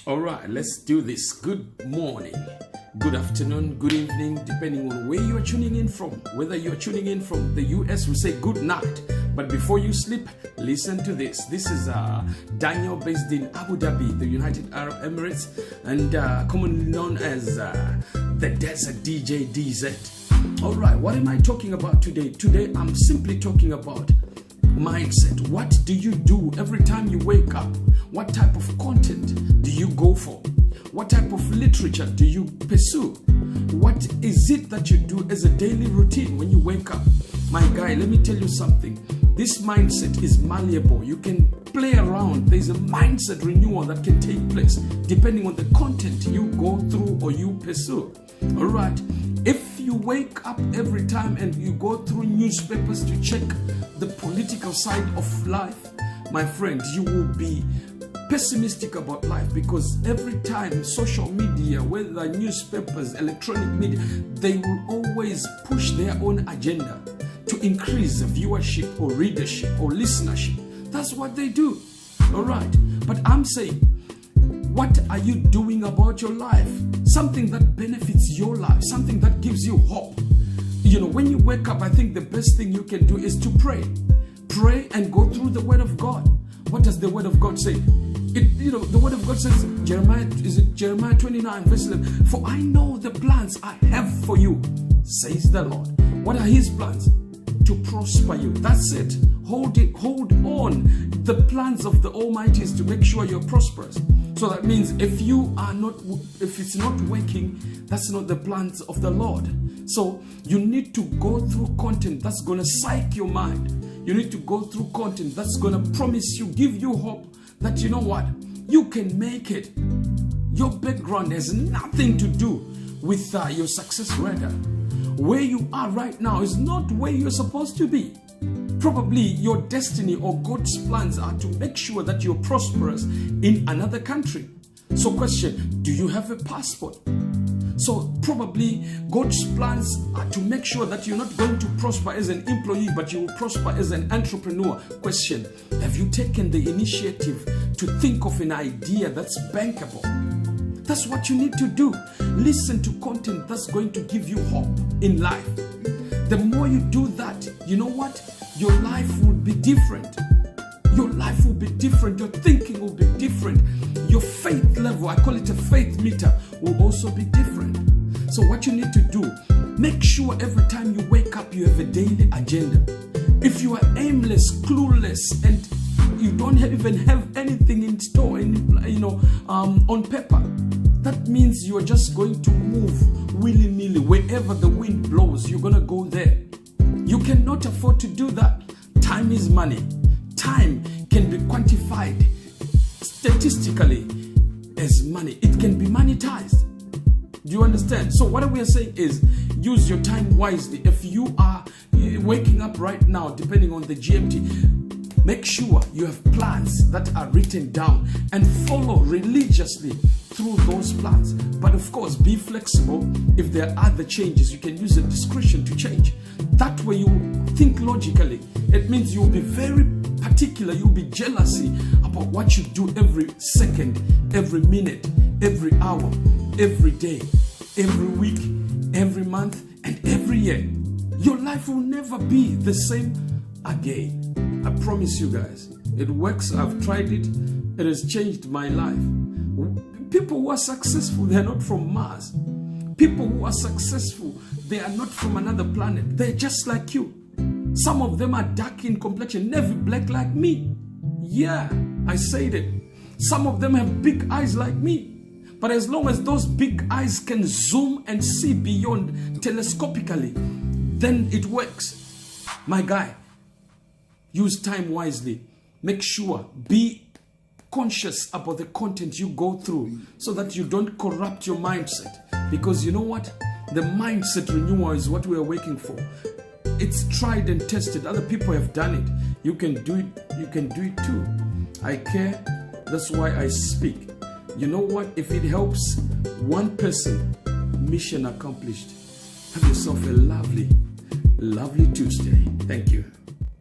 All right, let's do this. Good morning, good afternoon, good evening, depending on where you are tuning in from. Whether you are tuning in from the US, we say good night. But before you sleep, listen to this. This is Daniel, based in Abu Dhabi, the United Arab Emirates, and commonly known as the Desert DJ DZ. All right, what am I talking about today? Today, I'm simply talking about mindset. What do you do every time you wake up? What type of content do you go for? What type of literature do you pursue? What is it that you do as a daily routine when you wake up? My guy, let me tell you something. This mindset is malleable. You can play around. There's a mindset renewal that can take place depending on the content you go through or you pursue. All right. If you wake up every time and you go through newspapers to check the political side of life, my friend, you will be pessimistic about life, because every time social media, whether newspapers, electronic media, they will always push their own agenda to increase viewership or readership or listenership. That's what they do. All right. But I'm saying, what are you doing about your life? Something that benefits your life, something that gives you hope. You know, when you wake up, I think the best thing you can do is to pray. Pray and go through the Word of God. What does the Word of God say? The Word of God says, Jeremiah 29, verse 11, "For I know the plans I have for you, says the Lord." What are His plans? To prosper you. That's it. Hold on. The plans of the Almighty is to make sure you're prosperous. So that means if it's not working, that's not the plans of the Lord. So you need to go through content that's going to psych your mind. You need to go through content that's going to promise you, give you hope that, you know what, you can make it. Your background has nothing to do with your success radar. Where you are right now is not where you're supposed to be. Probably your destiny or God's plans are to make sure that you're prosperous in another country. So question, do you have a passport? So probably God's plans are to make sure that you're not going to prosper as an employee, but you will prosper as an entrepreneur. Question, have you taken the initiative to think of an idea that's bankable? That's what you need to do. Listen to content that's going to give you hope in life. The more you do that, you know what? Your life will be different. Your life will be different. Your thinking will be different. Your faith level, I call it a faith meter, will also be different. So what you need to do, make sure every time you wake up, you have a daily agenda. If you are aimless, clueless, and you don't even have anything in store, on paper, that means you are just going to move willy-nilly. Wherever the wind blows, you're going to go there. You cannot afford to do that. Time is money. Time can be quantified statistically as money. It can be monetized. Do you understand? So what we are saying is, use your time wisely. If you are waking up right now, depending on the GMT, make sure you have plans that are written down and follow religiously through those plans. But of course, be flexible. If there are other changes, you can use the discretion to change. That way you think logically. It means you'll be very particular. You'll be jealousy about what you do every second, every minute, every hour, every day, every week, every month, and every year. Your life will never be the same again. I promise you guys, it works. I've tried it. It has changed my life. People who are successful, they are not from Mars. People who are successful, they are not from another planet. They're just like you. Some of them are dark in complexion, never black like me. Yeah, I said it. Some of them have big eyes like me. But as long as those big eyes can zoom and see beyond telescopically, then it works. My guy, use time wisely. Make sure, be conscious about the content you go through so that you don't corrupt your mindset. Because you know what? The mindset renewal is what we are working for. It's tried and tested. Other people have done it. You can do it. You can do it too. I care. That's why I speak. You know what? If it helps one person, mission accomplished. Have yourself a lovely Tuesday. Thank you.